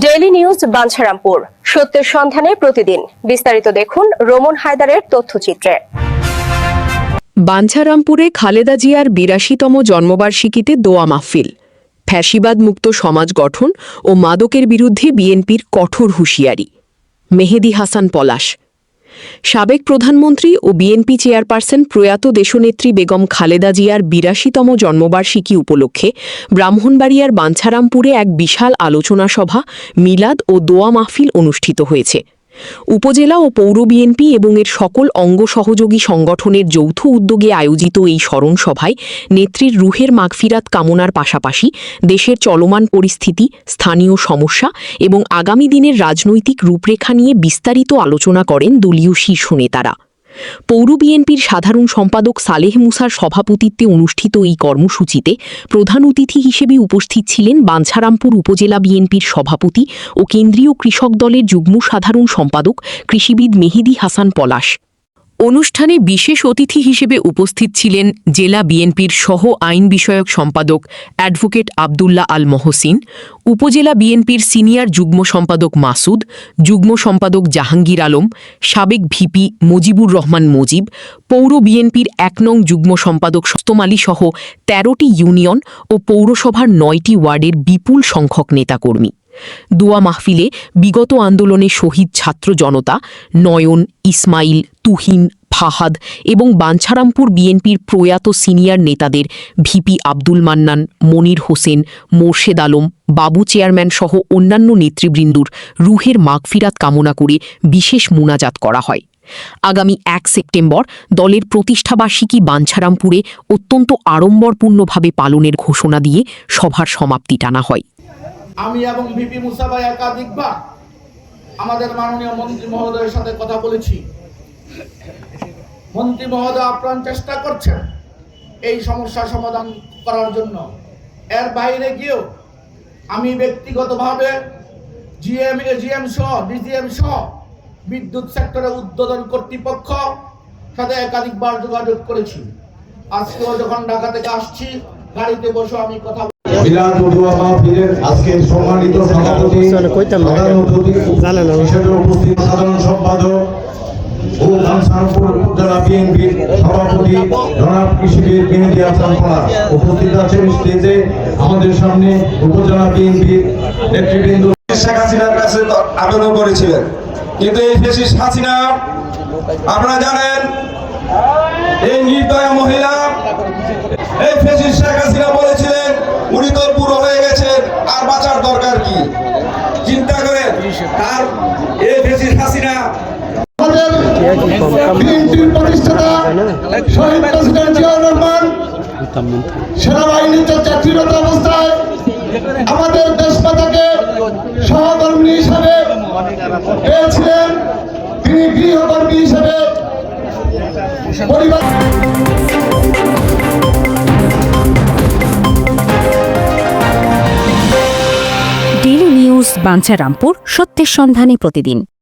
Daily news Bancharampur, সত্যের সন্ধানে প্রতিদিন। বিস্তারিত দেখুন রোমন হায়দারের তথ্যচিত্রে। বাঞ্ছারামপুরে খালেদা জিয়ার ৮২তম জন্মবার্ষিকীতে দোয়া মাহফিল। ফ্যাসিবাদ মুক্ত সমাজ গঠন ও মাদকের বিরুদ্ধে বিএনপির কঠোর হুঁশিয়ারি। মেহেদী হাসান পলাশ। সাবেক প্রধানমন্ত্রী ও বিএনপি চেয়ারপারসন প্রয়াত দেশনেত্রী বেগম খালেদা জিয়ার ৮২তম জন্মবার্ষিকী উপলক্ষে ব্রাহ্মণবাড়িয়ার বাঞ্ছারামপুরে এক বিশাল আলোচনা সভা, মিলাদ ও দোয়া মাহফিল অনুষ্ঠিত হয়েছে। উপজেলা ও পৌর বিএনপি এবং এর সকল অঙ্গ সহযোগী সংগঠনের যৌথ উদ্যোগে আয়োজিত এই স্মরণ সভায় নেত্রীর রুহের মাগফিরাত কামনার পাশাপাশি দেশের চলমান পরিস্থিতি, স্থানীয় সমস্যা এবং আগামী দিনের রাজনৈতিক রূপরেখা নিয়ে বিস্তারিত আলোচনা করেন দলীয় শীর্ষ নেতারা। পৌর বিএনপির সাধারণ সম্পাদক সালেহ মুসার সভাপতিত্বে অনুষ্ঠিত এই কর্মসূচিতে প্রধান অতিথি হিসেবে উপস্থিত ছিলেন বাঞ্ছারামপুর উপজেলা বিএনপির সভাপতি ও কেন্দ্রীয় কৃষক দলের যুগ্ম সাধারণ সম্পাদক কৃষিবিদ মেহেদী হাসান পলাশ। অনুষ্ঠানে বিশেষ অতিথি হিসেবে উপস্থিত ছিলেন জেলা বিএনপির সহ আইন বিষয়ক সম্পাদক অ্যাডভোকেট আবদুল্লাহ আল মহসিন, উপজেলা বিএনপির সিনিয়র যুগ্ম সম্পাদক মাসুদ, যুগ্ম সম্পাদক জাহাঙ্গীর আলম, সাবেক ভিপি মুজিবুর রহমান মুজিব, পৌর বিএনপির ১ নং যুগ্ম সম্পাদক সস্তমালী সহ ১৩টি ইউনিয়ন ও পৌরসভার ৯টি ওয়ার্ডের বিপুল সংখ্যক নেতাকর্মী। দোয়া মাহফিলে বিগত আন্দোলনে শহীদ ছাত্র জনতা নয়ন, ইসমাইল, তুহিন, ফাহাদ এবং বাঞ্ছারামপুর বিএনপির প্রয়াত সিনিয়র নেতাদের ভিপি আব্দুল মান্নান, মনির হোসেন, মোর্শেদ আলম, বাবু চেয়ারম্যান সহ অন্যান্য নেতৃবৃন্দুর রুহের মাগফিরাত কামনা করে বিশেষ মুনাজাত করা হয়। আগামী ১ সেপ্টেম্বর দলের প্রতিষ্ঠাবার্ষিকী বাঞ্ছারামপুরে অত্যন্ত আড়ম্বরপূর্ণভাবে পালনের ঘোষণা দিয়ে সভার সমাপ্তি টানা হয়। আমি এবং ভিপি মুসা ভাই একাধিকবার আমাদের মাননীয় মন্ত্রী মহোদয়ের সাথে কথা বলেছি। মন্ত্রী মহোদয় আপ্রাণ চেষ্টা করছেন এই সমস্যা সমাধান করার জন্য। এর বাইরে গিয়েও আমি ব্যক্তিগতভাবে জিএম সহ ডিজিএম সহ বিদ্যুৎ সেক্টরে উদ্বোধন কর্তৃপক্ষ সাথে একাধিকবার যোগাযোগ করেছি। আজকেও যখন ঢাকা থেকে আসছি, গাড়িতে বসে আমি কথা মিলাদ ও দোয়া মাহফিলের আজকের সম্মানিত সভাপতি, প্রধান অতিথি হিসেবে উপস্থিত সাধারণ সম্পাদক ও বাঞ্ছারামপুর উপজেলা বিএনপির সভাপতি জনাব কৃষিবিদ মেহেদী হাসান পলাশ উপস্থিত আছেন। স্টেজে আমাদের সামনে উপজেলা বিএনপির নেতৃবৃন্দ। শেখ হাসিনার কাছে আবেদন করেছিলেন, কিন্তু এই ফ্যাসিস্ট হাসিনা, আপনারা জানেন, এই নির্দয়া মহিলা, এই ফ্যাসিস্ট শেখ হাসিনা বলেছিলেন উনি তো বুড়ো হয়ে গেছেন, আর বাঁচার দরকার কি? চিন্তা করেন, আর এই ফ্যাসিস্ট হাসিনা বিএনপির প্রতিষ্ঠাতা শহীদ প্রেসিডেন্ট জিয়াউর রহমান সেনাবাহিনীতে চাকরিরত অবস্থায় আমাদের দেশমাতাকে সহকর্মী হিসাবে পেয়েছিলেন। তিনি গৃহকর্মী হিসাবে পরিবার। ডেইলি নিউজ বাঞ্ছারামপুর, সত্যের সন্ধানে প্রতিদিন।